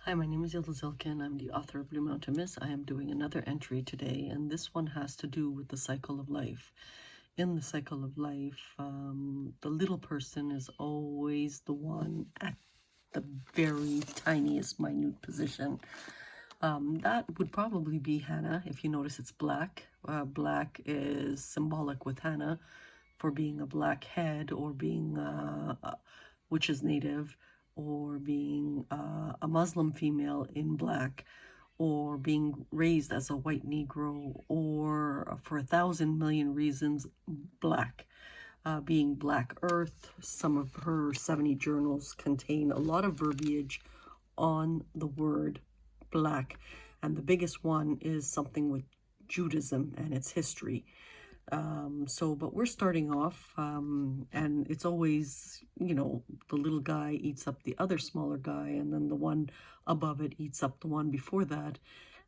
Hi, my name is Yıldız Ilkin. I'm the author of Blue Mountain Mist. I am doing another entry today, and this one has to do with the cycle of life. In the cycle of life, the little person is always the one at the very tiniest, minute position. That would probably be Hanna. If you notice, it's black. Black is symbolic with Hanna for being a black head or being, which is native, or being a Muslim female in black, or being raised as a white Negro, or for 1,000,000,000 reasons, black. Being Black Earth, some of her 70 journals contain a lot of verbiage on the word black, and the biggest one is something with Judaism and its history. But we're starting off, and it's always, the little guy eats up the other smaller guy, and then the one above it eats up the one before that,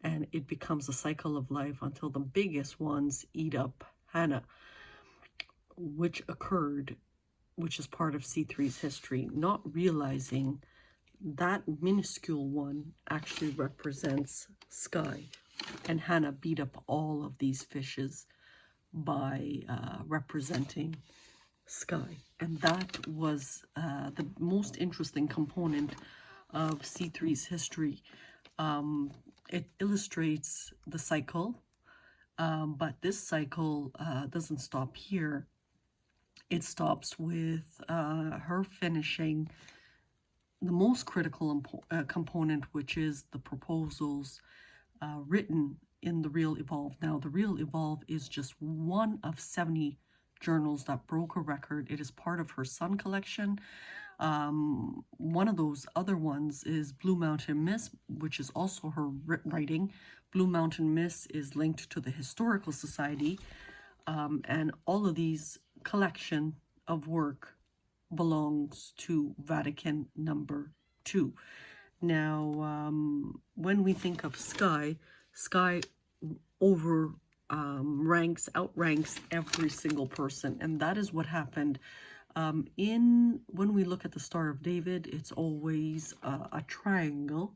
and it becomes a cycle of life until the biggest ones eat up Hanna, which is part of C3's history, not realizing that minuscule one actually represents Sky, and Hanna beat up all of these fishes by representing Sky. And that was the most interesting component of C3's history. It illustrates the cycle, but this cycle doesn't stop here. It stops with her finishing the most critical component, which is the proposals written in the Real Evolve. Now, the Real Evolve is just one of 70 journals that broke a record. It is part of her Sun collection. One of those other ones is Blue Mountain Mist, which is also her writing. Blue Mountain Mist is linked to the Historical Society, and all of these collection of work belongs to Vatican number 2. Now, when we think of Sky outranks every single person, and that is what happened. When we look at the Star of David, it's always a triangle.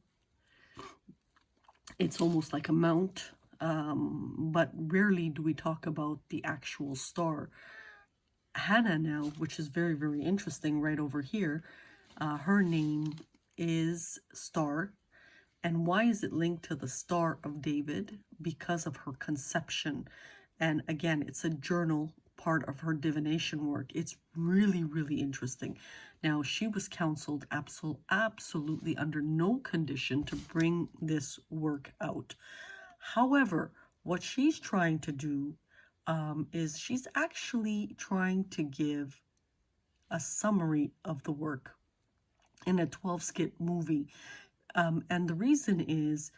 It's almost like a mount, but rarely do we talk about the actual star. Hanna now, which is very, very interesting right over here, her name is Star. And why is it linked to the Star of David? Because of her conception. And again, it's a journal part of her divination work. It's really, really interesting. Now, she was counseled absolutely under no condition to bring this work out. However, what she's trying to do is she's actually trying to give a summary of the work in a 12-skit movie. And the reason is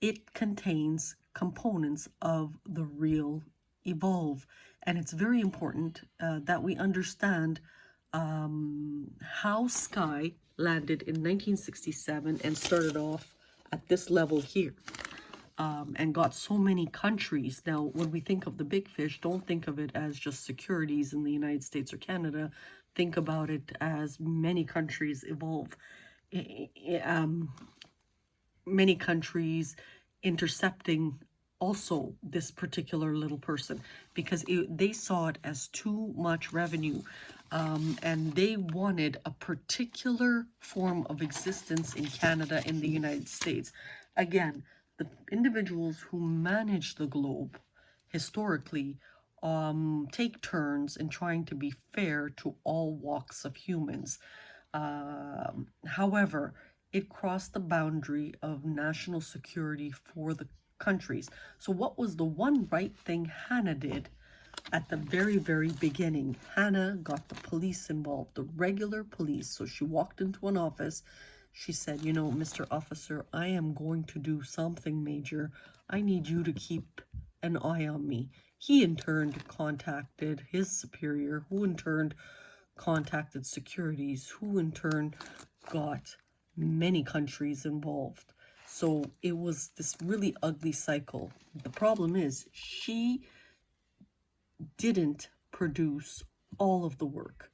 it contains components of the Real Evolve. And it's very important that we understand how Sky landed in 1967 and started off at this level here, and got so many countries. Now, when we think of the big fish, don't think of it as just securities in the United States or Canada. Think about it as many countries evolve. Many countries intercepting also this particular little person, because they saw it as too much revenue, and they wanted a particular form of existence in Canada, in the United States. Again, the individuals who manage the globe historically take turns in trying to be fair to all walks of humans. However, it crossed the boundary of national security for the countries. So what was the one right thing Hanna did at the very, very beginning? Hanna got the police involved, the regular police. So she walked into an office. She said, Mr. Officer, I am going to do something major. I need you to keep an eye on me. He in turn contacted his superior, who in turn contacted securities, who in turn got many countries involved. So it was this really ugly cycle. The problem is she didn't produce all of the work.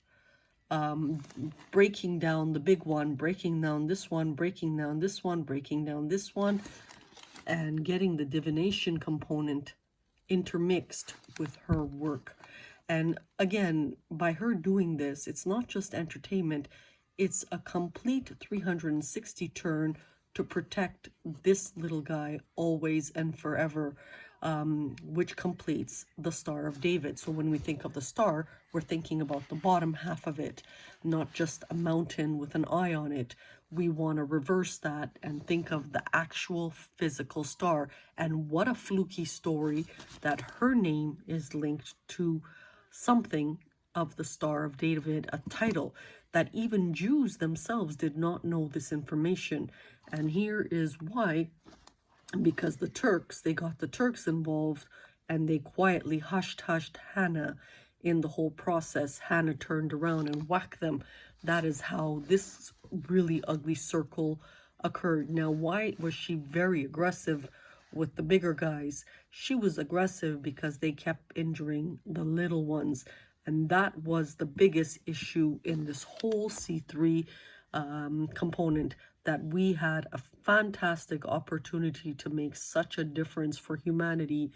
breaking down the big one, breaking down this one, breaking down this one, breaking down this one, and getting the divination component intermixed with her work. And again, by her doing this, it's not just entertainment, it's a complete 360 turn to protect this little guy always and forever, which completes the Star of David. So when we think of the star, we're thinking about the bottom half of it, not just a mountain with an eye on it. We want to reverse that and think of the actual physical star. And what a fluky story that her name is linked to something of the Star of David, a title that even Jews themselves did not know this information. And here is why: because the Turks, they got the Turks involved, and they quietly hushed Hanna in the whole process. Hanna turned around and whacked them. That is how this really ugly circle occurred. Now, why was she very aggressive with the bigger guys? She was aggressive because they kept injuring the little ones, and that was the biggest issue in this whole C3 component, that we had a fantastic opportunity to make such a difference for humanity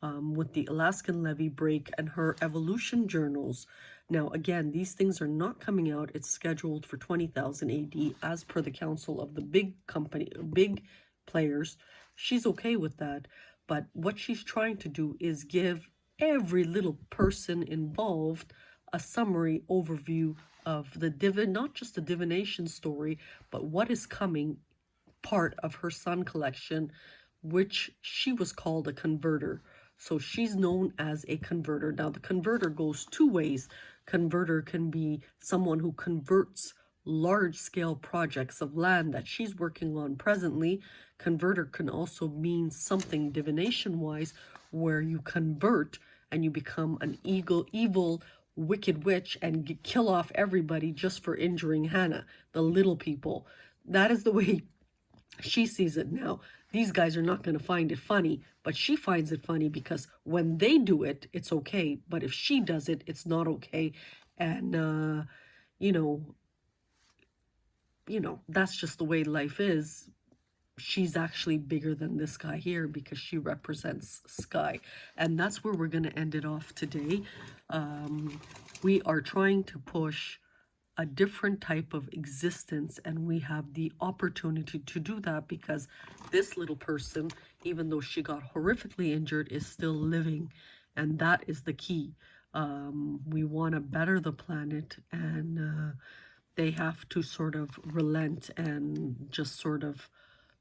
with the Alaskan levee break and her evolution journals. Now, again, these things are not coming out. It's scheduled for 20,000 AD as per the council of the big players. She's okay with that. But what she's trying to do is give every little person involved a summary overview of the not just the divination story, but what is coming, part of her sun collection, which she was called a converter. So she's known as a converter. Now, the converter goes two ways. Converter can be someone who converts large-scale projects of land that she's working on presently. Converter can also mean something divination-wise, where you convert and you become an evil, wicked witch and kill off everybody just for injuring Hanna, the little people. That is the way she sees it now. These guys are not going to find it funny, but she finds it funny because when they do it, it's okay. But if she does it, it's not okay. And, you know, that's just the way life is. She's actually bigger than this guy here because she represents sky. And that's where we're going to end it off today. We are trying to push a different type of existence, and we have the opportunity to do that because this little person, even though she got horrifically injured, is still living, and that is the key. We want to better the planet, and they have to sort of relent and just sort of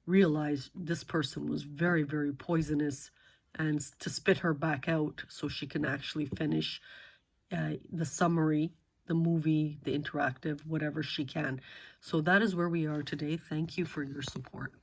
realize this person was very, very poisonous, and to spit her back out so she can actually finish the summary, the movie, the interactive, whatever she can. So that is where we are today. Thank you for your support.